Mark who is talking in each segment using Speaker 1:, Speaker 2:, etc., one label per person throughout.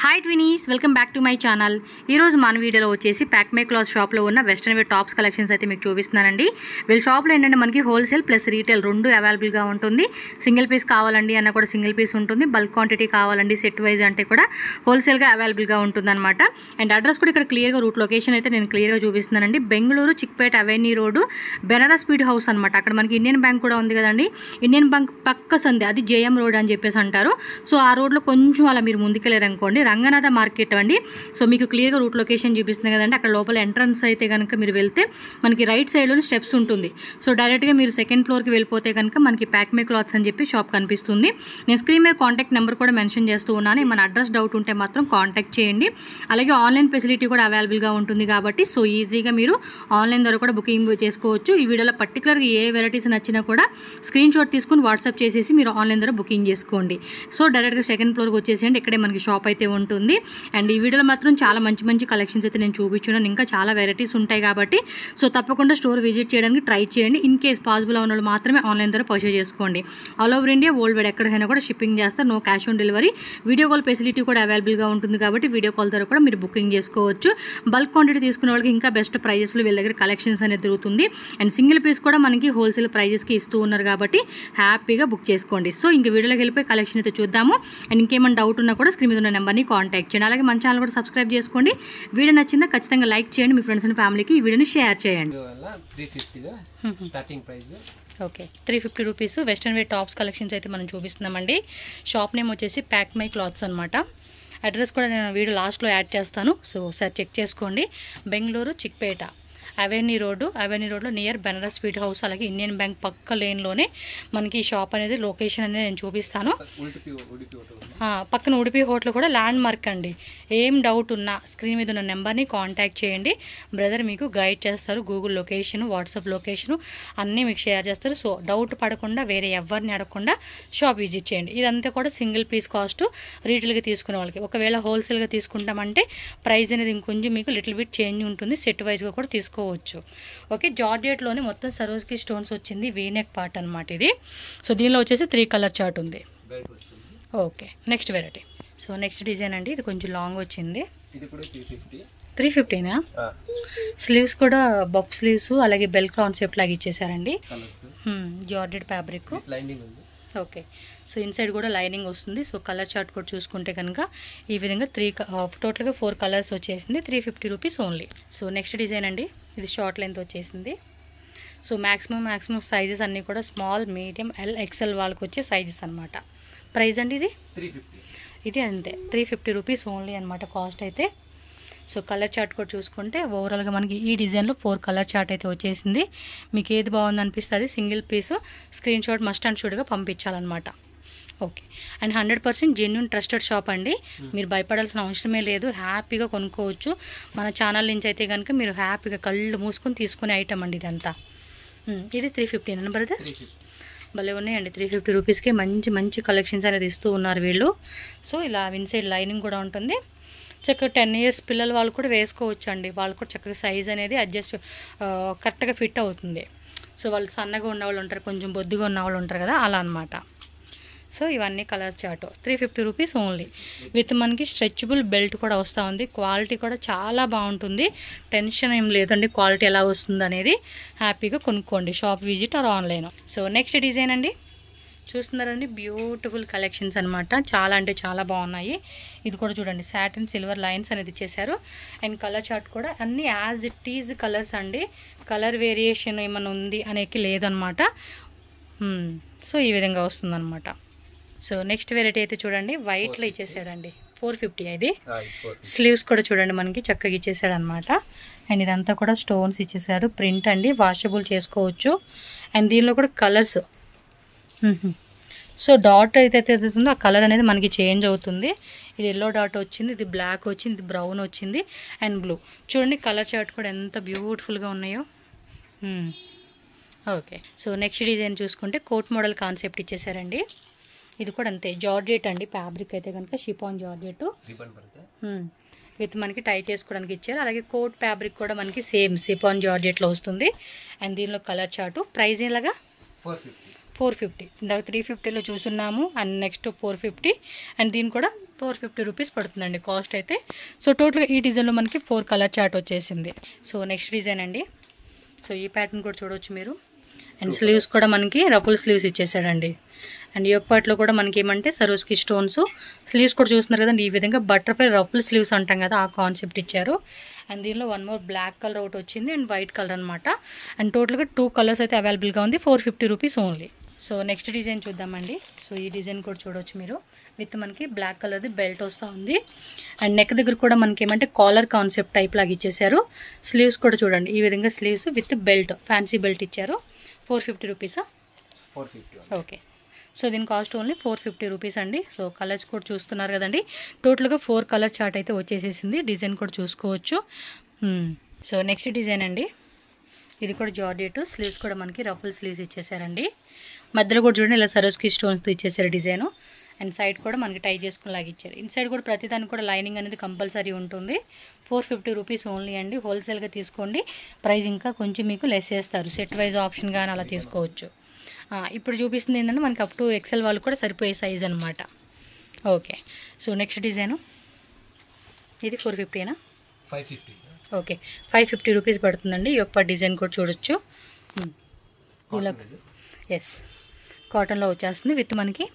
Speaker 1: Hi twinnies, welcome back to my channel. ఈరోజు మన వీడియోలో వచ్చేసి ప్యాక్మే క్లాత్ షాప్లో ఉన్న వెస్ట్రన్ వేర్ టాప్స్ కలెక్షన్స్ అయితే మీకు చూపిస్తున్నానండి. వీళ్ళ షాప్లో ఏంటంటే మనకి హోల్సేల్ ప్లస్ రీటైల్ రెండు అవైలబుల్గా ఉంటుంది. సింగిల్ పీస్ కావాలండి అన్న కూడా సింగిల్ పీస్ ఉంటుంది, బల్క్ క్వాంటిటీ కావాలండి సెట్ వైజ్ అంటే కూడా హోల్సేల్గా అవైలబుల్గా ఉంటుందన్నమాట. అండ్ అడ్రస్ కూడా ఇక్కడ క్లియర్గా రూట్ లొకేషన్ అయితే నేను క్లియర్గా చూపిస్తున్నానండి. Bengaluru Chickpet avenue road Banaras speed house అనమాట. అక్కడ మనకి ఇండియన్ బ్యాంక్ కూడా ఉంది కదండి. ఇండియన్ బ్యాంక్ పక్క సందే, అది జేఎం రోడ్ అని చెప్పేసి అంటారు. సో ఆ రోడ్లో కొంచెం అలా మీరు ముందుకెళ్ళారనుకోండి, రంగనాథ మార్కెట్ అండి. సో మీకు క్లియర్గా రూట్ లొకేషన్ చూపిస్తుంది కదండి. అక్కడ లోపల ఎంట్రన్స్ అయితే కనుక మీరు వెళ్తే మనకి రైట్ సైడ్లోనే స్టెప్స్ ఉంటుంది. సో డైరెక్ట్గా మీరు సెకండ్ ఫ్లోర్కి వెళ్ళిపోతే కనుక మనకి ప్యాక్మే క్లాత్స్ అని చెప్పి షాప్ కనిపిస్తుంది. నేను స్క్రీన్ మీద కాంటాక్ట్ నెంబర్ కూడా మెన్షన్ చేస్తూ ఉన్నాను. మన అడ్రస్ డౌట్ ఉంటే మాత్రం కాంటాక్ట్ చేయండి. అలాగే ఆన్లైన్ ఫెసిలిటీ కూడా అవైలబుల్గా ఉంటుంది కాబట్టి సో ఈజీగా మీరు ఆన్లైన్ ద్వారా కూడా బుకింగ్ చేసుకోవచ్చు. ఈ వీడియోలో పర్టికులర్గా ఏ వెరైటీస్ నచ్చినా కూడా స్క్రీన్ షాట్ తీసుకుని వాట్సాప్ చేసేసి మీరు ఆన్లైన్ ద్వారా బుకింగ్ చేసుకోండి. సో డైరెక్ట్గా సెకండ్ ఫ్లోర్కి వచ్చేసేయండి, ఇక్కడే మనకి షాప్ అయితే ఉంటుంది. అండ్ ఈ వీడియోలో మాత్రం చాలా మంచి మంచి కలెక్షన్స్ అయితే నేను చూపించున్నాను. ఇంకా చాలా వెరైటీస్ ఉంటాయి కాబట్టి సో తప్పకుండా స్టోర్ విజిట్ చేయడానికి ట్రై చేయండి. ఇన్ కేస్ పాసిబుల్ ఉన్న వాళ్ళు మాత్రమే ఆన్లైన్ ద్వారా పర్చేజ్ చేసుకోండి. All over India world wide ఎక్కడికైనా కూడా షిప్పింగ్ చేస్తారు, no cash on delivery. Video call facility కూడా అవైలబుల్గా ఉంటుంది కాబట్టి వీడియో కాల్ ద్వారా కూడా మీరు బుకింగ్ చేసుకోవచ్చు. బల్క్ క్వాంటిటీ తీసుకునే వాళ్ళకి ఇంకా బెస్ట్ ప్రైజెస్లో వీళ్ళ దగ్గర కలెక్షన్స్ అనేది దొరుకుతుంది. అండ్ సింగిల్ పీస్ కూడా మనకి హోల్సేల్ ప్రైజెస్కి ఇస్తూ ఉన్నారు కాబట్టి హ్యాపీగా బుక్ చేసుకోండి. సో ఇంక వీడియోలోకి వెళ్ళిపోయి కలెక్షన్ అయితే చూద్దాము. అండ్ ఇంకేమైనా డౌట్ ఉన్నా కూడా స్క్రీన్ మీద ఉన్న నెంబర్ని కాంటాక్ట్ చేయండి. అలాగే మన ఛానల్ కూడా సబ్స్క్రైబ్ చేసుకోండి. వీడియో నచ్చిందా ఖచ్చితంగా లైక్ చేయండి, మీ ఫ్రెండ్స్ అండ్ ఫ్యామిలీకి ఈ వీడియోని షేర్ చేయండి. Okay, 350 rupees western wear tops collections అయితే మనం చూపిస్తున్నామండి. షాప్ నేమ్ వచ్చేసి ప్యాక్మై క్లాత్స్ అనమాట. అడ్రస్ కూడా నేను వీడియో లాస్ట్లో యాడ్ చేస్తాను, సో సార్ చెక్ చేసుకోండి. బెంగళూరు చిక్పేట అవెన్యూ రోడ్లో నియర్ బెనారస్ స్వీట్ హౌస్, అలాగే ఇండియన్ బ్యాంక్ పక్క లేన్లోనే మనకి ఈ షాప్ అనేది లొకేషన్ అనేది నేను చూపిస్తాను. పక్కన ఉడిపి హోటల్ కూడా ల్యాండ్ మార్క్ అండి. ఏం డౌట్ ఉన్నా స్క్రీన్ మీద ఉన్న నెంబర్ని కాంటాక్ట్ చేయండి. బ్రదర్ మీకు గైడ్ చేస్తారు. గూగుల్ లొకేషన్, వాట్సాప్ లొకేషను అన్నీ మీకు షేర్ చేస్తారు. సో డౌట్ పడకుండా వేరే ఎవరిని అడగకుండా షాప్ విజిట్ చేయండి. ఇదంతా కూడా సింగిల్ పీస్ కాస్ట్ రీటైల్గా తీసుకునే వాళ్ళకి. ఒకవేళ హోల్సేల్గా తీసుకుంటామంటే ప్రైస్ అనేది ఇంకొంచెం మీకు లిటిల్ బిట్ చేంజ్ ఉంటుంది, సెట్ వైజ్గా కూడా తీసుకోవచ్చు. ఓకే, జార్జెట్లోనే మొత్తం సరోజ్కి స్టోన్స్ వచ్చింది, వీనెక్ పార్ట్ అనమాట ఇది. సో దీనిలో వచ్చేసి 3 కలర్ చార్ట్ ఉంది. Okay, next variety. So next design అండి, ఇది కొంచెం లాంగ్ వచ్చింది. 350నా? స్లీవ్స్ కూడా బఫ్ స్లీవ్స్, అలాగే బెల్ కాన్సెప్ట్ లాగా ఇచ్చేసారండి. Georgette fabric. Okay, so inside కూడా లైనింగ్ వస్తుంది. సో కలర్ చార్ట్ కూడా చూసుకుంటే కనుక ఈ విధంగా టోటల్గా 4 కలర్స్ వచ్చేసింది. 350 rupees only. So next design అండి, ఇది షార్ట్ లెంత్ వచ్చేసింది. సో మ్యాక్సిమం సైజెస్ అన్నీ కూడా స్మాల్, మీడియం, ఎల్, ఎక్సెల్ వాళ్ళకి వచ్చే సైజెస్ అనమాట. ప్రైస్ అండి ఇది 350. ఇది అంతే 350 రూపీస్ ఓన్లీ అనమాట కాస్ట్ అయితే. సో కలర్ చార్ట్ కూడా చూసుకుంటే ఓవరాల్గా మనకి ఈ డిజైన్లో 4 కలర్ చార్ట్ అయితే వచ్చేసింది. మీకు ఏది బాగుంది అనిపిస్తుంది single piece screenshot must and షూట్గా పంపించాలన్నమాట. Okay, and 100% genuine trusted shop అండి. మీరు భయపడాల్సిన అవసరమే లేదు, హ్యాపీగా కొనుక్కోవచ్చు. మన ఛానల్ నుంచి అయితే కనుక మీరు హ్యాపీగా కళ్ళు మూసుకొని తీసుకునే ఐటమ్ అండి ఇదంతా. ఇది 350 అని బ్రదర్? భలే ఉన్నాయండి. 350 రూపీస్కి మంచి మంచి కలెక్షన్స్ అనేది ఇస్తూ ఉన్నారు వీళ్ళు. సో ఇలా ఇన్సైడ్ లైనింగ్ కూడా ఉంటుంది. చక్కగా 10 ఇయర్స్ పిల్లలు వాళ్ళు కూడా వేసుకోవచ్చు అండి. వాళ్ళు కూడా చక్కగా సైజ్ అనేది అడ్జస్ట్ కరెక్ట్గా ఫిట్ అవుతుంది. సో వాళ్ళు సన్నగా ఉన్నవాళ్ళు ఉంటారు, కొంచెం బొద్దుగా ఉన్నవాళ్ళు ఉంటారు కదా, అలా అనమాట. సో ఇవన్నీ colour chart 350 rupees only. With మనకి స్ట్రెచబుల్ బెల్ట్ కూడా వస్తూ ఉంది. క్వాలిటీ కూడా చాలా బాగుంటుంది, టెన్షన్ ఏం లేదండి క్వాలిటీ ఎలా వస్తుంది అనేది. హ్యాపీగా కొనుక్కోండి, shop visit or online. So next design అండి, చూస్తున్నారండి, బ్యూటిఫుల్ కలెక్షన్స్ అనమాట. చాలా అంటే చాలా బాగున్నాయి. ఇది కూడా చూడండి, సాటిన్ సిల్వర్ లైన్స్ అనేది ఇచ్చేసారు. అండ్ కలర్ చార్ట్ కూడా అన్నీ యాజ్ ఇట్ ఈజ్ కలర్స్ అండి. కలర్ వేరియేషన్ ఏమైనా ఉంది అనేది లేదనమాట. సో ఈ విధంగా వస్తుందన్నమాట. సో నెక్స్ట్ వెరైటీ అయితే చూడండి, వైట్లో ఇచ్చేసాడండి. 450 ఇది. స్లీవ్స్ కూడా చూడండి మనకి చక్కగా ఇచ్చేసాడు అనమాట. అండ్ ఇదంతా కూడా స్టోన్స్ ఇచ్చేసారు, ప్రింట్ అండి, వాషబుల్ చేసుకోవచ్చు. అండ్ దీనిలో కూడా కలర్స్. సో డాట్ అయితే ఉందో ఆ కలర్ అనేది మనకి చేంజ్ అవుతుంది. ఇది ఎల్లో డాట్ వచ్చింది, ఇది బ్లాక్ వచ్చింది, ఇది బ్రౌన్ వచ్చింది, అండ్ బ్లూ. చూడండి కలర్ చార్ట్ కూడా ఎంత బ్యూటిఫుల్గా ఉన్నాయో. ఓకే, సో నెక్స్ట్ డిజైన్ చూసుకుంటే కోట్ మోడల్ కాన్సెప్ట్ ఇచ్చేసారండి. ఇది కూడా అంతే, జార్జెట్ అండి. ఫ్యాబ్రిక్ అయితే కనుక షిఫాన్ జార్జెట్ విత్ మనకి టై చేసుకోవడానికి ఇచ్చారు. అలాగే కోట్ ఫ్యాబ్రిక్ కూడా మనకి సేమ్ షిఫాన్ జార్జెట్లో వస్తుంది. అండ్ దీనిలో కలర్ చార్టు. ప్రైస్ ఇలాగా 450. ఇందాక 350లో చూసున్నాము అండ్ నెక్స్ట్ 450 అండ్ దీని కూడా 450 రూపీస్ పడుతుందండి కాస్ట్ అయితే. సో టోటల్గా ఈ డిజైన్లో మనకి 4 కలర్ చార్ట్ వచ్చేసింది. సో నెక్స్ట్ డిజైన్ అండి. సో ఈ ప్యాటర్న్ కూడా చూడవచ్చు మీరు. అండ్ స్లీవ్స్ కూడా మనకి రఫుల్ స్లీవ్స్ ఇచ్చేసాడండి. అండ్ యోక్ పార్ట్లో కూడా మనకి ఏమంటే సరోస్కి స్టోన్స్. స్లీవ్స్ కూడా చూస్తున్నారు కదండి, ఈ విధంగా బటర్ఫ్లై రఫుల్ స్లీవ్స్ అంటాం కదా, ఆ కాన్సెప్ట్ ఇచ్చారు. అండ్ దీనిలో 1 మోర్ బ్లాక్ కలర్ ఒకటి వచ్చింది అండ్ వైట్ కలర్ అనమాట. అండ్ టోటల్గా 2 కలర్స్ అయితే అవైలబుల్గా ఉంది. 450 rupees only. So next design చూద్దామండి. సో ఈ డిజైన్ కూడా చూడవచ్చు మీరు. విత్ మనకి బ్లాక్ కలర్ది బెల్ట్ వస్తూ ఉంది. అండ్ నెక్ దగ్గర కూడా మనకి ఏమంటే కాలర్ కాన్సెప్ట్ టైప్ లాగా ఇచ్చేసారు. స్లీవ్స్ కూడా చూడండి ఈ విధంగా sleeves with belt, fancy belt ఇచ్చారు. 450 రూపీసా? 450. ఓకే. సో దీని కాస్ట్ ఓన్లీ 450 రూపీస్ అండి. సో కలర్స్ కూడా చూస్తున్నారు కదండి. టోటల్గా 4 కలర్ చార్ట్ అయితే వచ్చేసేసింది. డిజైన్ కూడా చూసుకోవచ్చు. సో నెక్స్ట్ డిజైన్ అండి. ఇది కూడా జార్జెట్. స్లీవ్స్ కూడా మనకి రఫుల్ స్లీవ్స్ ఇచ్చేసారండి. మధ్యలో కూడా చూడండి ఇలా సరోస్కి స్టోన్స్తో ఇచ్చేసారు డిజైన్. అండ్ సైడ్ కూడా మనకి టై చేసుకునేలాగా ఇచ్చారు. ఇన్సైడ్ కూడా ప్రతిదానికి కూడా లైనింగ్ అనేది కంపల్సరీ ఉంటుంది. 450 రూపీస్ ఓన్లీ అండి. హోల్సేల్గా తీసుకోండి, ప్రైస్ ఇంకా కొంచెం మీకు లెస్ చేస్తారు. సెట్ వైజ్ ఆప్షన్ కానీ అలా తీసుకోవచ్చు. ఇప్పుడు చూపిస్తుంది ఏంటంటే మనకి అప్ టు ఎక్సెల్ వాళ్ళు కూడా సరిపోయే సైజ్ అనమాట. ఓకే. సో నెక్స్ట్ డిజైను ఇది 450నా? 550. ఓకే, 550 రూపీస్ పడుతుందండి. ఈ యొక్క డిజైన్ కూడా చూడొచ్చు. ఎస్, కాటన్లో వచ్చేస్తుంది విత్ మనకి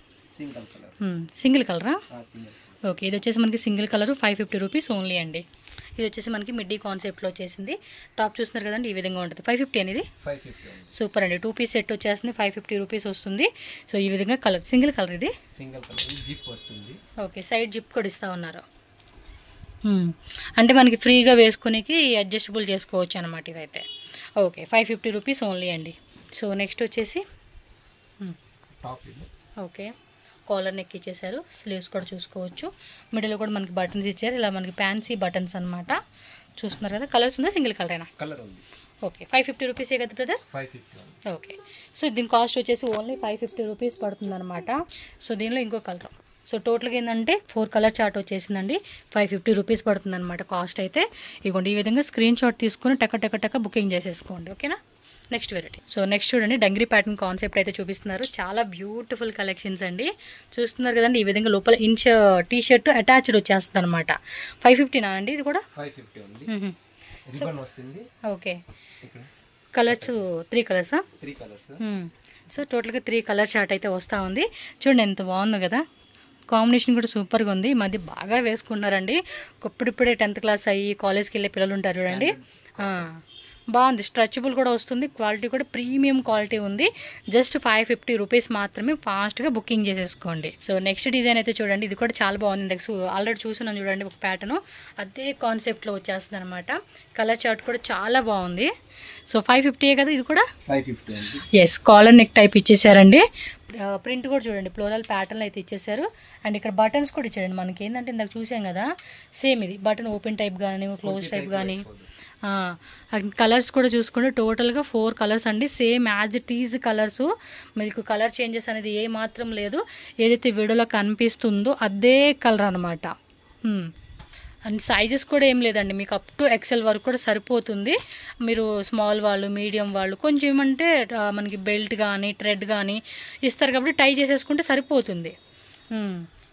Speaker 1: సింగిల్ కలరా? ఓకే, ఇది వచ్చేసి మనకి సింగిల్ కలర్ 550 రూపీస్ ఓన్లీ అండి. ఇది వచ్చేసి మనకి మిడ్డీ కాన్సెప్ట్లో వచ్చేసింది. టాప్ చూస్తున్నారు కదండి, ఈ విధంగా ఉంటుంది. 550 అనేది సూపర్ అండి. 2 పీస్ సెట్ వచ్చేస్తుంది, 550 రూపీస్ వస్తుంది. సో ఈ విధంగా కలర్, సింగిల్ కలర్ ఇది. జిప్ వస్తుంది. ఓకే, సైడ్ జిప్ కూడా ఇస్తా ఉన్నారు. అంటే మనకి ఫ్రీగా వేసుకునేకి అడ్జస్టబుల్ చేసుకోవచ్చు అనమాట ఇదైతే. ఓకే, 550 రూపీస్ ఓన్లీ అండి. సో నెక్స్ట్ వచ్చేసి ఓకే, కాలర్ నెక్ ఇచ్చేసారు. స్లీవ్స్ కూడా చూసుకోవచ్చు. మిడిల్ కూడా మనకి బటన్స్ ఇచ్చారు. ఇలా మనకి ఫ్యాన్సీ బటన్స్ అనమాట. చూస్తున్నారు కదా. కలర్స్ ఉందా? సింగిల్ కలరేనా? కలర్ ఉంది. ఓకే, 550 రూపీసే కదా బ్రదర్? 550. ఓకే, సో దీని కాస్ట్ వచ్చేసి ఓన్లీ 550 రూపీస్ పడుతుంది అనమాట. సో దీనిలో ఇంకో కలర్. సో టోటల్గా ఏంటంటే 4 కలర్ చార్ట్ వచ్చేసిందండి. 550 రూపీస్ పడుతుంది అనమాట కాస్ట్ అయితే. ఇదిగోండి ఈ విధంగా స్క్రీన్ షాట్ తీసుకుని టక బుకింగ్ చేసేసుకోండి. ఓకేనా? Next variety. సో నెక్స్ట్ చూడండి, డంగ్రీ ప్యాటర్న్ కాన్సెప్ట్ అయితే చూపిస్తున్నారు. చాలా బ్యూటిఫుల్ కలెక్షన్స్ అండి. చూస్తున్నారు కదండి, ఈ విధంగా లోపల ఇంచ్ టీ షర్ట్ అటాచ్డ్ వచ్చేస్తుంది అనమాట. 550నా అండి ఇది కూడా? 550 ఉంది. Okay, colours 3 కలర్సా? 3 కలర్స్. సో టోటల్గా 3 కలర్ చార్ట్ అయితే వస్తూ ఉంది. చూడండి ఎంత బాగుంది కదా. కాంబినేషన్ కూడా సూపర్గా ఉంది. ఈ మధ్య బాగా వేసుకున్నారండి. ఇప్పుడిప్పుడే 10th క్లాస్ అయ్యి కాలేజ్కి వెళ్ళే పిల్లలు ఉంటారు చూడండి. బాగుంది, స్ట్రెచబుల్ కూడా వస్తుంది. క్వాలిటీ కూడా ప్రీమియం క్వాలిటీ ఉంది. జస్ట్ 550 రూపీస్ మాత్రమే. ఫాస్ట్గా బుకింగ్ చేసేసుకోండి. సో నెక్స్ట్ డిజైన్ అయితే చూడండి, ఇది కూడా చాలా బాగుంది. ఆల్రెడీ చూస్తున్నాను చూడండి ఒక ప్యాటర్న్, అదే కాన్సెప్ట్లో వచ్చేస్తుంది అనమాట. కలర్ చార్ట్ కూడా చాలా బాగుంది. సో 550 కదా ఇది కూడా? 550. ఎస్, కాలర్ నెక్ టైప్ ఇచ్చేసారండి. ప్రింట్ కూడా చూడండి, ఫ్లోరల్ ప్యాటర్న్ అయితే ఇచ్చేసారు. అండ్ ఇక్కడ బటన్స్ కూడా ఇచ్చారండి. మనకి ఏంటంటే ఇందాక చూసాం కదా, సేమ్ ఇది బటన్ ఓపెన్ టైప్ కానీ క్లోజ్ టైప్ కానీ. కలర్స్ కూడా చూసుకుంటే టోటల్గా 4 కలర్స్ అండి. Same as it is colours. మీకు కలర్ చేంజెస్ అనేది ఏ మాత్రం లేదు. ఏదైతే వీడియోలో కనిపిస్తుందో అదే కలర్ అనమాట. అండ్ సైజెస్ కూడా ఏం లేదండి, మీకు అప్ టు ఎక్సెల్ వరకు కూడా సరిపోతుంది. మీరు స్మాల్ వాళ్ళు, మీడియం వాళ్ళు కొంచెం ఏమంటే మనకి బెల్ట్ కానీ థ్రెడ్ కానీ ఇస్తారు కాబట్టి టై చేసేసుకుంటే సరిపోతుంది.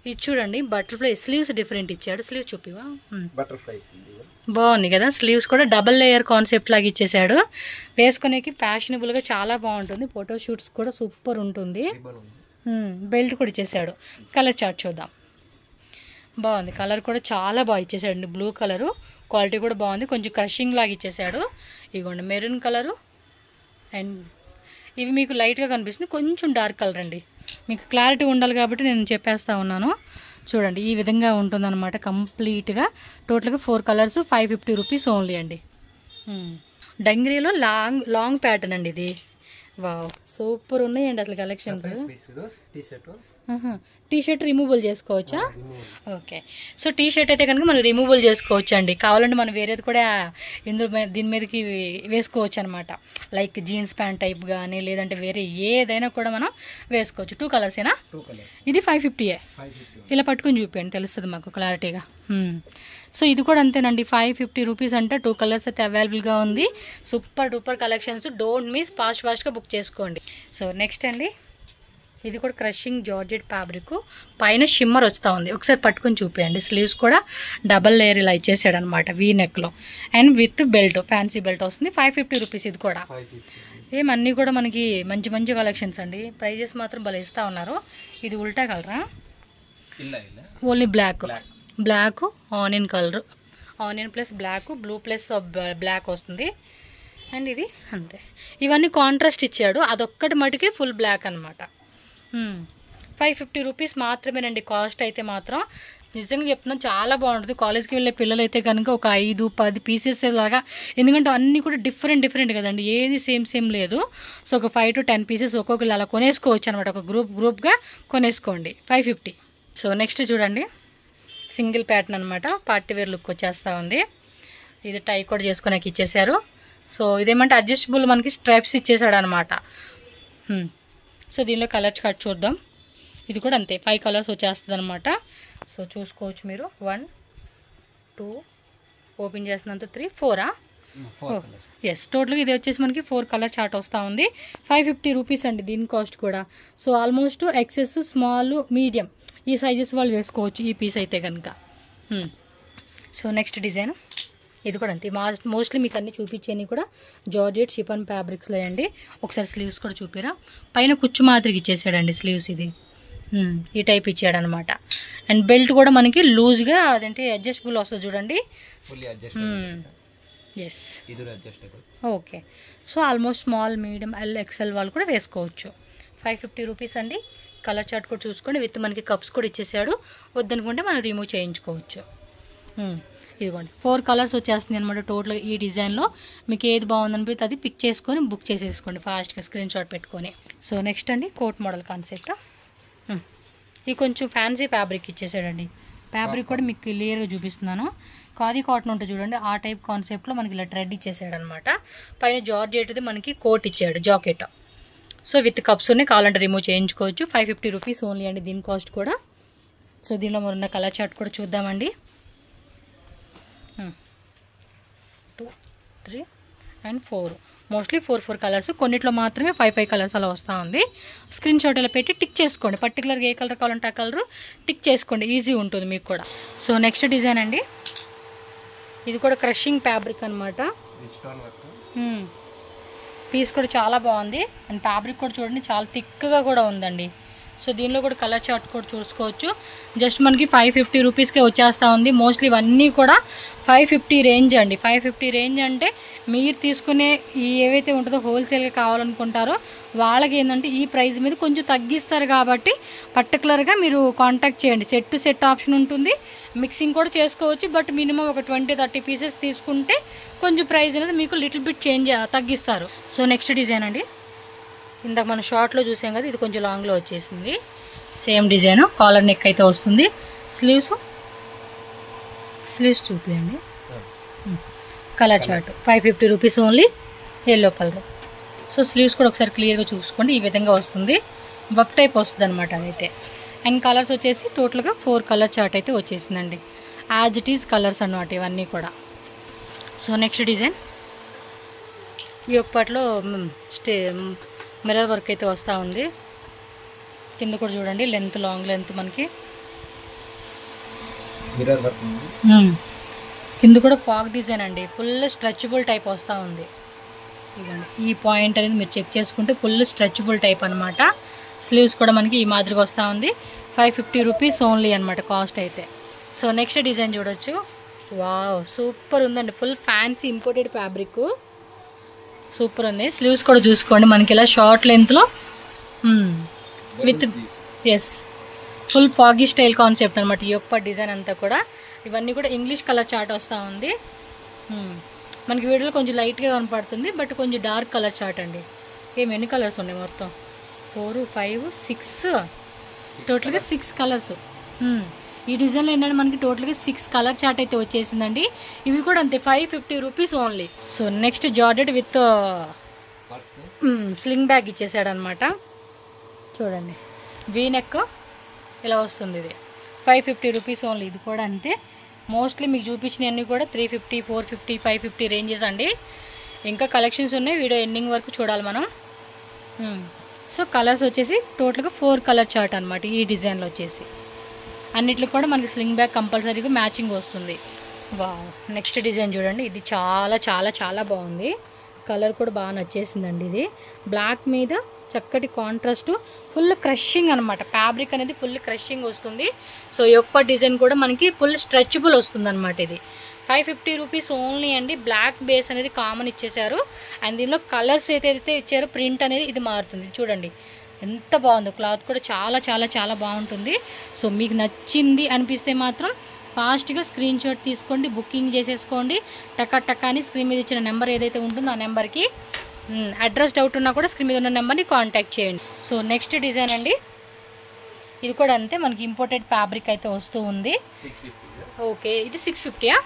Speaker 1: ఇది చూడండి, బటర్ఫ్లై స్లీవ్స్ డిఫరెంట్ ఇచ్చాడు. స్లీవ్స్ చూపివా? బటర్ఫ్లై బాగుంది కదా. స్లీవ్స్ కూడా డబల్ లేయర్ కాన్సెప్ట్ లాగా ఇచ్చేసాడు. వేసుకునేకి ఫ్యాషనబుల్గా చాలా బాగుంటుంది. ఫోటో షూట్స్ కూడా సూపర్ ఉంటుంది. బెల్ట్ కూడా ఇచ్చేసాడు. కలర్ చార్ట్ చూద్దాం. బాగుంది, కలర్ కూడా చాలా బాగా ఇచ్చేసాడు. బ్లూ కలరు, క్వాలిటీ కూడా బాగుంది. కొంచెం క్రషింగ్ లాగా ఇచ్చేసాడు. ఇదిగోండి మెరూన్ కలరు. అండ్ ఇవి మీకు లైట్గా కనిపిస్తుంది, కొంచెం డార్క్ కలర్ అండి. మీకు క్లారిటీ ఉండాలి కాబట్టి నేను చెప్పేస్తా ఉన్నాను. చూడండి ఈ విధంగా ఉంటుందన్నమాట కంప్లీట్గా. టోటల్గా 4 కలర్స్ 550 రూపీస్ ఓన్లీ అండి. డంగ్రీలో లాంగ్ ప్యాటర్న్ అండి ఇది. వావ్, సూపర్ ఉన్నాయండి అసలు కలెక్షన్స్. టీ షర్ట్ రిమూవల్ చేసుకోవచ్చా? ఓకే, సో టీ షర్ట్ అయితే కనుక మనం రిమూవల్ చేసుకోవచ్చు అండి. కావాలంటే మనం వేరేది కూడా దీని మీదకి వేసుకోవచ్చు అనమాట. లైక్ జీన్స్ ప్యాంట్ టైప్ కానీ లేదంటే వేరే ఏదైనా కూడా మనం వేసుకోవచ్చు. 2 కలర్సేనా? ఇది 550. ఇలా పట్టుకుని చూపించండి, తెలుస్తుంది మాకు క్లారిటీగా. సో ఇది కూడా అంతేనండి, 550 రూపీస్ అంటే 2 కలర్స్ అయితే అవైలబుల్గా ఉంది. Super duper collections. Don't miss, ఫాస్ట్గా బుక్ చేసుకోండి. సో నెక్స్ట్ అండి, ఇది కూడా క్రషింగ్ జార్జెట్ ఫ్యాబ్రిక్, పైన షిమ్మర్ వస్తూ ఉంది. ఒకసారి పట్టుకొని చూపించండి. స్లీవ్స్ కూడా డబల్ లేయర్ ఇలా ఇచ్చేసాడు అనమాట వీ నెక్లో, and with belt, fancy belt వస్తుంది. 550 రూపీస్. ఇది కూడా ఏమన్నీ కూడా మనకి మంచి మంచి కలెక్షన్స్ అండి. ప్రైజెస్ మాత్రం భలే ఇస్తూ ఉన్నారు. ఇది ఉల్టా కలరా, only black onion colour, onion plus black, blue plus black వస్తుంది. అండ్ ఇది అంతే. ఇవన్నీ కాంట్రాస్ట్ ఇచ్చాడు, అదొక్కటి మటుకి ఫుల్ బ్లాక్ అనమాట. 550 రూపీస్ మాత్రమేనండి కాస్ట్ అయితే మాత్రం. నిజంగా చెప్తున్నాను, చాలా బాగుంటుంది. కాలేజ్కి వెళ్ళే పిల్లలు అయితే కనుక ఒక 5-10 పీసెస్ లాగా, ఎందుకంటే అన్నీ కూడా డిఫరెంట్ కదండి, ఏది సేమ్ లేదు. సో ఒక 5 to 10 పీసెస్ ఒక్కొక్కరు అలా కొనేసుకోవచ్చు అనమాట. ఒక గ్రూప్గా కొనేసుకోండి. 550. సో నెక్స్ట్ చూడండి, సింగిల్ ప్యాటర్న్ అనమాట, పార్టీ వేర్ లుక్ వచ్చేస్తూ ఉంది. ఇది టై కూడా చేసుకునేకి ఇచ్చేసారు. సో ఇదేమంటే అడ్జస్టబుల్ మనకి స్ట్రైప్స్ ఇచ్చేసాడు అనమాట. సో దీనిలో కలర్ చార్ట్ చూద్దాం. ఇది కూడా అంతే, 5 కలర్స్ వచ్చేస్తుంది అనమాట. సో చూసుకోవచ్చు మీరు. 1 2 ఓపెన్ చేసినంత 3 4 ఎస్, టోటల్గా ఇది వచ్చేసి మనకి 4 కలర్ చార్ట్ వస్తూ ఉంది. 550 రూపీస్ అండి దీని కాస్ట్ కూడా. So almost excess, small, medium ఈ సైజెస్ వాళ్ళు వేసుకోవచ్చు ఈ పీస్ అయితే కనుక. సో నెక్స్ట్ డిజైన్ ఇది కూడా అంతే. మోస్ట్లీ మీకు అన్ని చూపించేవి కూడా జార్జెట్ షిఫాన్ ఫ్యాబ్రిక్స్లో అండి. ఒకసారి స్లీవ్స్ కూడా చూపిరా. పైన కుచ్చు మాదిరిగా ఇచ్చేసాడండి స్లీవ్స్. ఇది ఈ టైప్ ఇచ్చాడు అనమాట. అండ్ బెల్ట్ కూడా మనకి లూజ్గా అదంటే అడ్జస్టబుల్ వస్తుంది చూడండి. Yes, okay. So almost small, medium, L, XL వాళ్ళు కూడా వేసుకోవచ్చు. 550 రూపీస్ అండి. కలర్ చార్ట్ కూడా చూసుకోండి. విత్ మనకి కప్స్ కూడా ఇచ్చేసాడు. వద్దనుకుంటే మనం రిమూవ్ చేయించుకోవచ్చు. ఇదిగోండి 4 కలర్స్ వచ్చేస్తుంది అనమాట టోటల్గా ఈ డిజైన్లో. మీకు ఏది బాగుందనిపిస్తే అది పిక్ చేసుకొని బుక్ చేసేసుకోండి ఫాస్ట్గా, స్క్రీన్ షాట్ పెట్టుకొని. సో నెక్స్ట్ అండి, కోట్ మోడల్ కాన్సెప్ట్. ఇది కొంచెం ఫ్యాన్సీ ఫ్యాబ్రిక్ ఇచ్చేసాడండి. ఫ్యాబ్రిక్ కూడా మీకు క్లియర్గా చూపిస్తున్నాను. ఖాదీ కాటన్ ఉంటుంది చూడండి, ఆ టైప్ కాన్సెప్ట్లో మనకి ఇలా థ్రెడ్ ఇచ్చేసాడు అనమాట. పైన జార్జెట్ది మనకి కోట్ ఇచ్చాడు, జాకెట్. సో విత్ కప్స్ ఉన్నాయి, కావాలంటే రిమూవ్ చేయించుకోవచ్చు. 550 రూపీస్ ఓన్లీ అండి దీని కాస్ట్ కూడా. సో దీనిలో ఉన్న కలర్ చార్ట్ కూడా చూద్దామండి. 2 3 and 4, మోస్ట్లీ 4 కలర్స్. కొన్నిట్లో మాత్రమే 5 కలర్స్ అలా వస్తూ ఉంది. స్క్రీన్ షాట్ ఇలా పెట్టి టిక్ చేసుకోండి. పర్టికులర్గా ఏ కలర్ కావాలంటే ఆ కలర్ టిక్ చేసుకోండి, ఈజీ ఉంటుంది మీకు కూడా. సో నెక్స్ట్ డిజైన్ అండి, ఇది కూడా క్రషింగ్ ఫ్యాబ్రిక్ అనమాట. పీస్ కూడా చాలా బాగుంది. అండ్ ఫ్యాబ్రిక్ కూడా చూడండి చాలా థిక్గా కూడా ఉందండి. సో దీనిలో కూడా కలర్ చార్ట్ కూడా చూసుకోవచ్చు. జస్ట్ మనకి 550 రూపీస్కే వచ్చేస్తూ ఉంది. మోస్ట్లీ ఇవన్నీ కూడా 550 రేంజ్ అండి. 550 రేంజ్ అంటే మీరు తీసుకునే ఈ ఏవైతే ఉంటుందో హోల్సేల్గా కావాలనుకుంటారో వాళ్ళకి ఏంటంటే ఈ ప్రైస్ మీద కొంచెం తగ్గిస్తారు. కాబట్టి పర్టికులర్గా మీరు కాంటాక్ట్ చేయండి. సెట్ టు సెట్ ఆప్షన్ ఉంటుంది, మిక్సింగ్ కూడా చేసుకోవచ్చు. బట్ మినిమం ఒక 20-30 పీసెస్ తీసుకుంటే కొంచెం ప్రైస్ అనేది మీకు లిటిల్ బిట్ చేంజ్ తగ్గిస్తారు. సో నెక్స్ట్ డిజైన్ అండి, ఇందాక మనం షార్ట్లో చూసాం కదా, ఇది కొంచెం లాంగ్లో వచ్చేసింది. సేమ్ డిజైన్, కాలర్ నెక్ అయితే వస్తుంది. స్లీవ్స్ చూపించండి. Colour chart 550 rupees only, yellow colour. So sleeves కూడా ఒకసారి క్లియర్గా చూసుకోండి. ఈ విధంగా వస్తుంది, బఫ్ టైప్ వస్తుంది అనమాట అదైతే. అండ్ కలర్స్ వచ్చేసి టోటల్గా 4 కలర్ చార్ట్ అయితే వచ్చేసిందండి. యాజ్ ఇట్ ఈజ్ కలర్స్ అన్నమాట ఇవన్నీ కూడా. సో నెక్స్ట్ డిజైన్, ఈ ఒక్కట్లో మిర్రర్ వర్క్ అయితే వస్తూ ఉంది. కింద కూడా చూడండి, లెంత్, లాంగ్ లెంత్ మనకి మిర్రర్ వర్క్. కింద కూడా ఫాగ్ డిజైన్ అండి, ఫుల్ స్ట్రెచబుల్ టైప్ వస్తూ ఉంది. ఇదండి ఈ పాయింట్ అనేది మీరు చెక్ చేసుకుంటే ఫుల్ స్ట్రెచబుల్ టైప్ అనమాట. స్లీవ్స్ కూడా మనకి ఈ మాదిరిగా వస్తూ ఉంది. 550 రూపీస్ ఓన్లీ అనమాట కాస్ట్ అయితే. సో నెక్స్ట్ డిజైన్ చూడొచ్చు. వావ్, సూపర్ ఉందండి. Full fancy imported fabric, super ఉంది. స్లీవ్స్ కూడా చూసుకోండి మనకి ఇలా షార్ట్ లెంత్లో విత్ ఎస్ ఫుల్ ఫాగీ స్టైల్ కాన్సెప్ట్ అనమాట ఈ యొక్క డిజైన్ అంతా కూడా. ఇవన్నీ కూడా ఇంగ్లీష్ కలర్ చార్ట్ వస్తూ ఉంది. మనకి వీడియోలో కొంచెం లైట్గా కనపడుతుంది, బట్ కొంచెం డార్క్ కలర్ చార్ట్ అండి. ఎన్ని కలర్స్ ఉన్నాయి మొత్తం? 4 5 6, టోటల్గా 6 కలర్స్. ఈ డిజైన్లో ఏంటంటే మనకి టోటల్గా 6 కలర్ చార్ట్ అయితే వచ్చేసిందండి. ఇవి కూడా అంతే 550 rupees only. So next georgette with sling bag ఇచ్చేసాడు అనమాట. చూడండి వీ నెక్ ఇలా వస్తుంది. ఇది 550 రూపీస్ ఓన్లీ. ఇది కూడా అంతే. మోస్ట్లీ మీకు చూపించినవన్నీ కూడా 350, 450, 550 రేంజెస్ అండి. ఇంకా కలెక్షన్స్ ఉన్నాయి, వీడియో ఎండింగ్ వరకు చూడాలి మనం. సో కలర్స్ వచ్చేసి టోటల్గా 4 కలర్ చార్ట్ అనమాట ఈ డిజైన్లో వచ్చేసి. అన్నిట్లో కూడా మనకి స్లింగ్ బ్యాగ్ కంపల్సరీగా మ్యాచింగ్ వస్తుంది. వావ్, నెక్స్ట్ డిజైన్ చూడండి. ఇది చాలా చాలా చాలా బాగుంది. కలర్ కూడా బాగా నచ్చేసిందండి. ఇది బ్లాక్ మీద చక్కటి కాంట్రాస్ట్, ఫుల్ క్రషింగ్ అనమాట. ఫ్యాబ్రిక్ అనేది ఫుల్ క్రషింగ్ వస్తుంది. సో యొక్క డిజైన్ కూడా మనకి ఫుల్ స్ట్రెచబుల్ వస్తుంది అనమాట. ఇది 550 రూపీస్ ఓన్లీ అండి. బ్లాక్ బేస్ అనేది కామన్ ఇచ్చేసారు. అండ్ దీనిలో కలర్స్ ఏదైతే ఇచ్చారో ప్రింట్ అనేది ఇది మారుతుంది. చూడండి ఎంత బాగుందో. క్లాత్ కూడా చాలా చాలా చాలా బాగుంటుంది. సో మీకు నచ్చింది అనిపిస్తే మాత్రం ఫాస్ట్గా స్క్రీన్ షాట్ తీసుకోండి, బుకింగ్ చేసేసుకోండి. టకా టకా అని స్క్రీన్ మీద ఇచ్చిన నెంబర్ ఏదైతే ఉంటుందో ఆ నెంబర్కి అడ్రస్ డౌట్ ఉన్నా కూడా స్క్రీన్ మీద ఉన్న నెంబర్ని కాంటాక్ట్ చేయండి. సో నెక్స్ట్ డిజైన్ అండి. ఇది కూడా అంతే, మనకి ఇంపోర్టెడ్ ఫ్యాబ్రిక్ అయితే వస్తూ ఉంది. ఓకే, ఇది 650యా?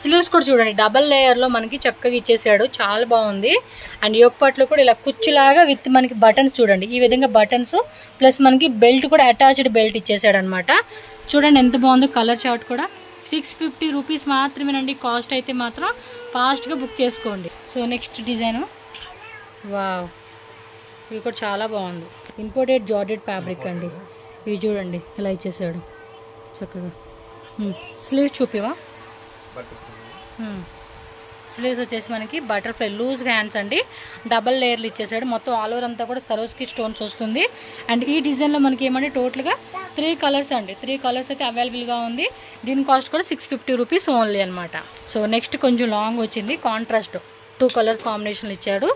Speaker 1: స్లీవ్స్ కూడా చూడండి డబల్ లేయర్లో మనకి చక్కగా ఇచ్చేసాడు. చాలా బాగుంది. అండ్ యోక్ పార్ట్లో కూడా ఇలా కుచ్చులాగా విత్ మనకి బటన్స్ చూడండి. ఈ విధంగా బటన్స్ ప్లస్ మనకి బెల్ట్ కూడా అటాచ్డ్ బెల్ట్ ఇచ్చేసాడు అనమాట. చూడండి ఎంత బాగుందో. కలర్ చార్ట్ కూడా 650 రూపీస్ మాత్రమేనండి. కాస్ట్ అయితే మాత్రం ఫాస్ట్గా బుక్ చేసుకోండి. So next design. వావ్, ఇవి కూడా చాలా బాగుంది. ఇంపోర్టెడ్ జార్జెట్ ఫ్యాబ్రిక్ అండి. ఇవి చూడండి ఇలా ఇచ్చేసాడు చక్కగా. స్లీవ్స్ చూపివా? స్లీవ్స్ వచ్చేసి మనకి బటర్ఫ్లై లూజ్ హ్యాండ్స్ అండి. డబల్ లేయర్లు ఇచ్చేసాడు. మొత్తం ఆల్ ఓవర్ అంతా కూడా సరోస్కి స్టోన్స్ వస్తుంది. అండ్ ఈ డిజైన్లో మనకి ఏమంటే టోటల్గా 3 కలర్స్ అండి. 3 కలర్స్ అయితే అవైలబుల్గా ఉంది. దీని కాస్ట్ కూడా 650 రూపీస్ ఓన్లీ అనమాట. సో నెక్స్ట్ కొంచెం లాంగ్ వచ్చింది. కాంట్రాస్ట్ 2 కలర్స్ కాంబినేషన్లు ఇచ్చాడు.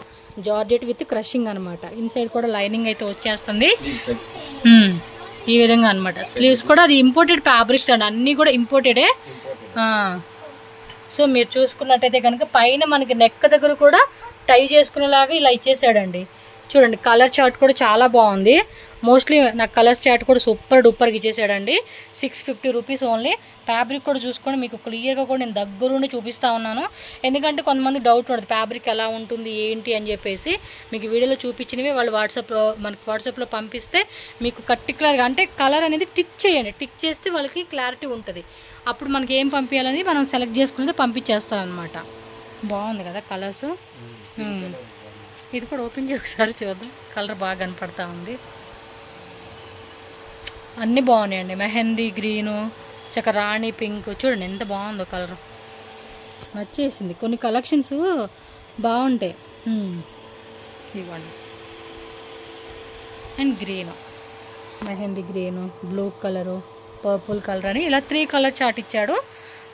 Speaker 1: జార్జెట్ విత్ క్రషింగ్ అనమాట. ఇన్సైడ్ కూడా లైనింగ్ అయితే వచ్చేస్తుంది ఈ విధంగా అనమాట. స్లీవ్స్ కూడా అది ఇంపోర్టెడ్ ఫ్యాబ్రిక్స్ అండి. అన్నీ కూడా ఇంపోర్టెడే. సో మీరు చూసుకున్నట్టయితే కనుక పైన మనకి నెక్ దగ్గర కూడా టై చేసుకునేలాగా ఇలా ఇచ్చేసాడండి. చూడండి కలర్ చార్ట్ కూడా చాలా బాగుంది. మోస్ట్లీ నాకు కలర్ చార్ట్ కూడా సూపర్ డూపర్గా ఇచ్చేసాడండి. 650 rupees only. ఫ్యాబ్రిక్ కూడా చూసుకొని మీకు క్లియర్గా కూడా నేను దగ్గరుండి చూపిస్తూ ఉన్నాను. ఎందుకంటే కొంతమంది డౌట్ ఉంటుంది ఫ్యాబ్రిక్ ఎలా ఉంటుంది ఏంటి అని చెప్పేసి. మీకు వీడియోలో చూపించినవి వాళ్ళు మనకి వాట్సాప్లో పంపిస్తే మీకు పర్టికులర్గా అంటే కలర్ అనేది టిక్ చేయండి. టిక్ చేస్తే వాళ్ళకి క్లారిటీ ఉంటుంది. అప్పుడు మనకి ఏం పంపించాలని మనం సెలెక్ట్ చేసుకునేది పంపించేస్తారనమాట. బాగుంది కదా కలర్స్. ఇది కూడా ఓపెన్ చేసి ఒకసారి చూద్దాం. కలర్ బాగా కనపడతా ఉంది. అన్నీ బాగున్నాయండి. మెహందీ గ్రీను, చక్క రాణి పింక్ చూడండి ఎంత బాగుందో. కలర్ నచ్చేసింది. కొన్ని కలెక్షన్స్ బాగుంటాయి. ఇవ్వండి. And green, mehndi green, blue colour, purple colour అని ఇలా 3 కలర్ చార్ట్ ఇచ్చాడు.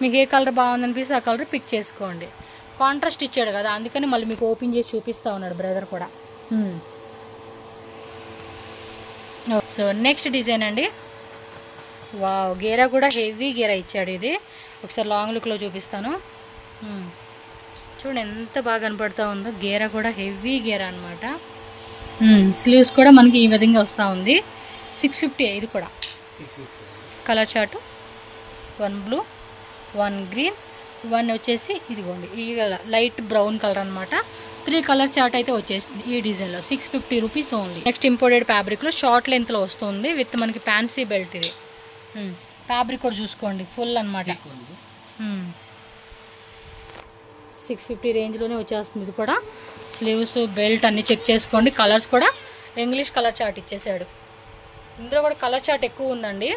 Speaker 1: మీకు ఏ కలర్ బాగుందనిపిస్తే ఆ కలర్ పిక్ చేసుకోండి. కాంట్రాస్ట్ ఇచ్చాడు కదా అందుకని మళ్ళీ మీకు ఓపెన్ చేసి చూపిస్తూ ఉన్నాడు బ్రదర్ కూడా. సో నెక్స్ట్ డిజైన్ అండి. వావ్, గేరా కూడా హెవీ గేరా ఇచ్చాడు. ఇది ఒకసారి లాంగ్ లుక్లో చూపిస్తాను. చూడండి ఎంత బాగా కనపడుతూ ఉందో. గేరా కూడా హెవీ గేరా అనమాట. స్లీవ్స్ కూడా మనకి ఈ విధంగా వస్తూ ఉంది. 650. ఇది కూడా కలర్ చార్ట్ 1 బ్లూ, 1 గ్రీన్, 1 వచ్చేసి ఇదిగోండి ఈ లైట్ బ్రౌన్ కలర్ అనమాట. 3 కలర్ చార్ట్ అయితే వచ్చేసింది ఈ డిజైన్లో. 650 రూపీస్ ఓన్లీ. నెక్స్ట్ ఇంపోర్టెడ్ ఫ్యాబ్రిక్లో షార్ట్ లెంత్లో వస్తుంది విత్ మనకి ఫ్యాన్సీ బెల్ట్. ఇది ఫ్యాబ్రిక్ కూడా చూసుకోండి ఫుల్ అనమాట. 650 రేంజ్లోనే వచ్చేస్తుంది. ఇది కూడా స్లీవ్స్ బెల్ట్ అన్నీ చెక్ చేసుకోండి. కలర్స్ కూడా ఇంగ్లీష్ కలర్ చార్ట్ ఇచ్చేసాడు. ఇందులో కూడా కలర్ చార్ట్ ఎక్కువ ఉందండి.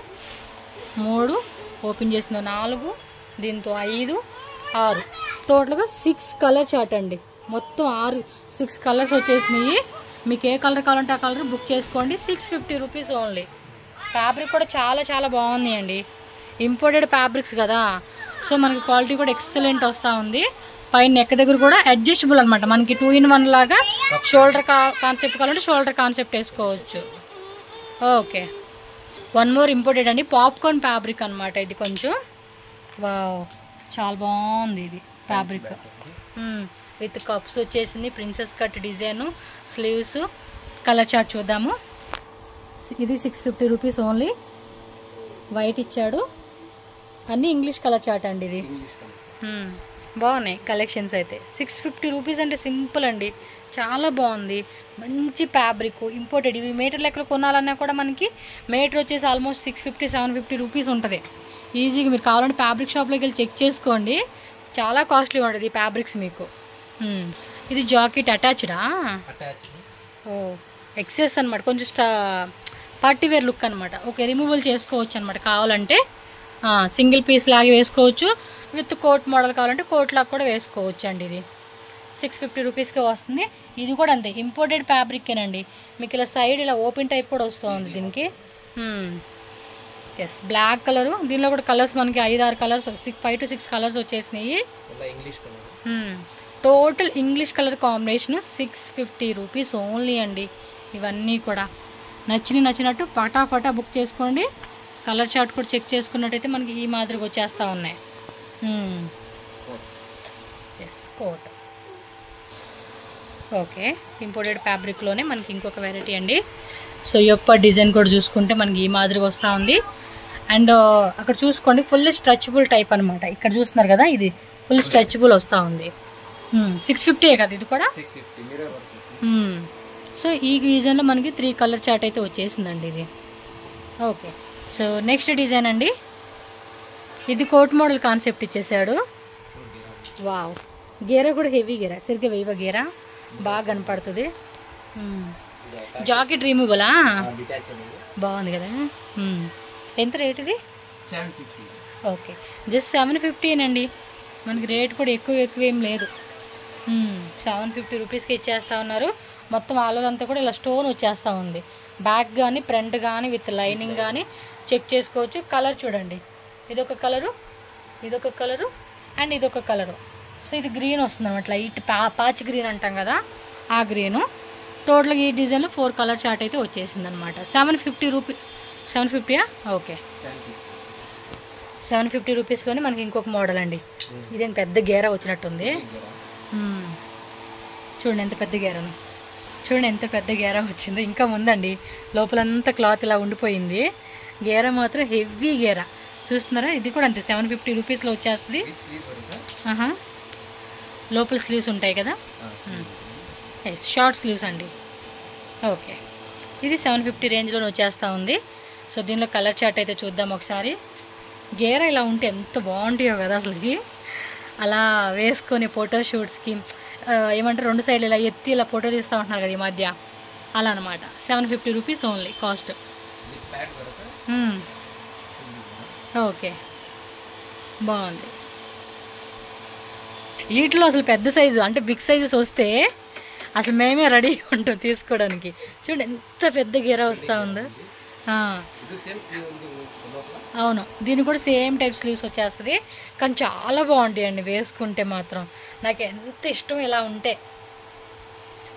Speaker 1: 3 ఓపెన్ చేసిన 4, దీంతో 5, 6 టోటల్గా 6 కలర్ చార్ట్ అండి. మొత్తం 6 కలర్స్ వచ్చేసినాయి. మీకు ఏ కలర్ కావాలంటే ఆ కలర్ బుక్ చేసుకోండి. 650 రూపీస్ ఓన్లీ. ఫ్యాబ్రిక్ కూడా చాలా చాలా బాగుంది అండి. ఇంపోర్టెడ్ ఫ్యాబ్రిక్స్ కదా సో మనకి క్వాలిటీ కూడా ఎక్సలెంట్ వస్తూ ఉంది. పైన నెక్ దగ్గర కూడా అడ్జస్టబుల్ అనమాట. మనకి 2 in 1 లాగా షోల్డర్ కాన్సెప్ట్ కావాలంటే షోల్డర్ కాన్సెప్ట్ వేసుకోవచ్చు. ఓకే, 1 మోర్ ఇంపోర్టెడ్ అండి. పాప్కార్న్ ఫ్యాబ్రిక్ అనమాట. ఇది కొంచెం వావ్ చాలా బాగుంది. ఇది ఫ్యాబ్రిక్ విత్ కప్స్ వచ్చేసింది. Princess cut design, sleeves. Colour chart చూద్దాము. ఇది 650 రూపీస్ ఓన్లీ. వైట్ ఇచ్చాడు. అన్నీ ఇంగ్లీష్ కలర్ చార్ట్ అండి. ఇది బాగున్నాయి కలెక్షన్స్ అయితే. 650 రూపీస్ అంటే సింపుల్ అండి. చాలా బాగుంది. మంచి ఫ్యాబ్రిక్ ఇంపోర్టెడ్. ఇవి మీటర్ లెక్కలు కొనాలన్నా కూడా మనకి మీటర్ వచ్చేసి ఆల్మోస్ట్ 650-750 రూపీస్ ఉంటుంది. ఈజీగా మీరు కావాలంటే ఫ్యాబ్రిక్ షాప్లోకి వెళ్ళి చెక్ చేసుకోండి. చాలా కాస్ట్లీ ఉంటుంది ఈ ఫ్యాబ్రిక్స్ మీకు. ఇది జాకెట్ అటాచ్డా? ఓ ఎక్సెస్ అనమాట, కొంచెం పార్టీ వేర్ లుక్ అనమాట. ఓకే, రిమూవల్ చేసుకోవచ్చు అనమాట కావాలంటే. సింగిల్ పీస్ లాగా వేసుకోవచ్చు, విత్ కోట్ మోడల్ కావాలంటే కోట్ లాగా కూడా వేసుకోవచ్చు అండి. ఇది 650 రూపీస్కే వస్తుంది. ఇది కూడా అంతే, ఇంపోర్టెడ్ ఫ్యాబ్రిక్కేనండి. మీకు ఇలా సైడ్ ఇలా ఓపెన్ టైప్ కూడా వస్తుంది దీనికి. Yes, black colour. దీనిలో కూడా కలర్స్ మనకి 5-6 కలర్స్, 5 to 6 కలర్స్ వచ్చేసినాయి. Total English colour combination 650 rupees only అండి. ఇవన్నీ కూడా నచ్చినట్టు ఫటాఫటా బుక్ చేసుకోండి. కలర్ చార్ట్ కూడా చెక్ చేసుకున్నట్టయితే మనకి ఈ మాదిరిగా వచ్చేస్తూ ఉన్నాయి. Yes, coat. ఓకే, ఇంపోర్టెడ్ ఫ్యాబ్రిక్లోనే మనకి ఇంకొక వెరైటీ అండి. సో యొక్క డిజైన్ కూడా చూసుకుంటే మనకి ఈ మాదిరిగా వస్తూ ఉంది. అండ్ అక్కడ చూసుకోండి, ఫుల్ స్ట్రెచబుల్ టైప్ అనమాట. ఇక్కడ చూస్తున్నారు కదా, ఇది ఫుల్ స్ట్రెచబుల్ వస్తూ ఉంది. 650 కదా ఇది కూడా. సో ఈ డిజైన్లో మనకి 3 కలర్ చార్ట్ అయితే వచ్చేసిందండి ఇది. ఓకే, సో నెక్స్ట్ డిజైన్ అండి. ఇది కోట్ మోడల్ కాన్సెప్ట్ ఇచ్చేసాడు. వావ్, గేరా కూడా హెవీ గేరా, సరిగ్గా వేయవ గేరా బాగా కనపడుతుంది. జాకెట్ రిమూవలా, బాగుంది కదా. ఎంత రేట్ ఇది?
Speaker 2: 750.
Speaker 1: ఓకే, జస్ట్ 750 అండి. మనకి రేట్ కూడా ఎక్కువ ఏం లేదు. 750 రూపీస్కి ఇచ్చేస్తూ ఉన్నారు. మొత్తం ఆల్ ఓవర్ అంతా కూడా ఇలా స్టోన్ వచ్చేస్తూ ఉంది. బ్యాక్ కానీ ఫ్రంట్ కానీ విత్ లైనింగ్ కానీ చెక్ చేసుకోవచ్చు. కలర్ చూడండి, ఇదొక కలరు, ఇదొక కలరు అండ్ ఇదొక కలరు. సో ఇది గ్రీన్ వస్తుంది అనమాట, లైట్ పాచ్ గ్రీన్ అంటాం కదా, ఆ గ్రీను. టోటల్గా ఈ డిజైన్లో 4 కలర్ చార్ట్ అయితే వచ్చేసింది అనమాట. 750 రూపీస్. 750యా? ఓకే, 750 రూపీస్లోనే మనకి ఇంకొక మోడల్ అండి. ఇదేం పెద్ద గేరా వచ్చినట్టుంది. చూడండి ఎంత పెద్ద గేరాను, చూడండి ఎంత పెద్ద గేరా వచ్చిందో. ఇంకా ఉందండి, లోపలంతా క్లాత్ ఇలా ఉండిపోయింది. గేరా మాత్రం హెవీ గేరా చూస్తున్నారా. ఇది కూడా అంతే 750 రూపీస్లో వచ్చేస్తుంది. లోపల స్లీవ్స్ ఉంటాయి కదా, షార్ట్ స్లీవ్స్ అండి. ఓకే, ఇది 750 రేంజ్లో వచ్చేస్తూ ఉంది. సో దీనిలో కలర్ చార్ట్ అయితే చూద్దాం ఒకసారి. గేరా ఇలా ఉంటే ఎంత బాగుంటాయో కదా అసలుకి. అలా వేసుకొని ఫోటోషూట్స్కి ఏమంటారు, 2 సైడ్లు ఇలా ఎత్తి ఇలా ఫోటో తీస్తూ ఉంటున్నారు కదా ఈ మధ్య, అలా అనమాట. 750 రూపీస్ ఓన్లీ కాస్ట్. ఓకే, బాగుంది. వీటిలో అసలు పెద్ద సైజు అంటే బిగ్ సైజెస్ వస్తే అసలు మేమే రెడీ ఉంటాం తీసుకోవడానికి. చూడండి ఎంత పెద్ద గేరా వస్తూ ఉందో. అవును, దీన్ని కూడా సేమ్ టైప్ స్లీవ్స్ వచ్చేస్తుంది. కానీ చాలా బాగుంటాయి అండి వేసుకుంటే మాత్రం. నాకు ఎంత ఇష్టం ఇలా ఉంటే.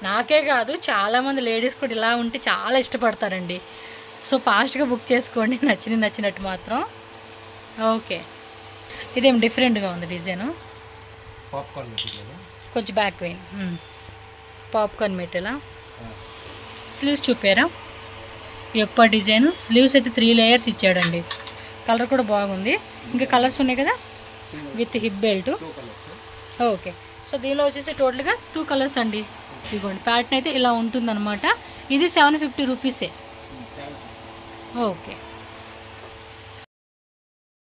Speaker 1: నాకే కాదు, చాలామంది లేడీస్ కూడా ఇలా ఉంటే చాలా ఇష్టపడతారండి. సో ఫాస్ట్గా బుక్ చేసుకోండి నచ్చినట్టు మాత్రం. ఓకే, ఇదేం డిఫరెంట్గా ఉంది డిజైను. కొంచెం back pain, popcorn material. Sleeves చూపారా, యొక్క డిజైన్. స్లీవ్స్ అయితే 3 లేయర్స్ ఇచ్చాడండి. కలర్ కూడా బాగుంది. ఇంకా కలర్స్ ఉన్నాయి కదా, with hip belt. Okay, so దీనిలో వచ్చేసి టోటల్గా 2 కలర్స్ అండి. ఇదిగోండి, ప్యాటర్న్ అయితే ఇలా ఉంటుందన్నమాట. ఇది 750 రూపీసే. ఓకే.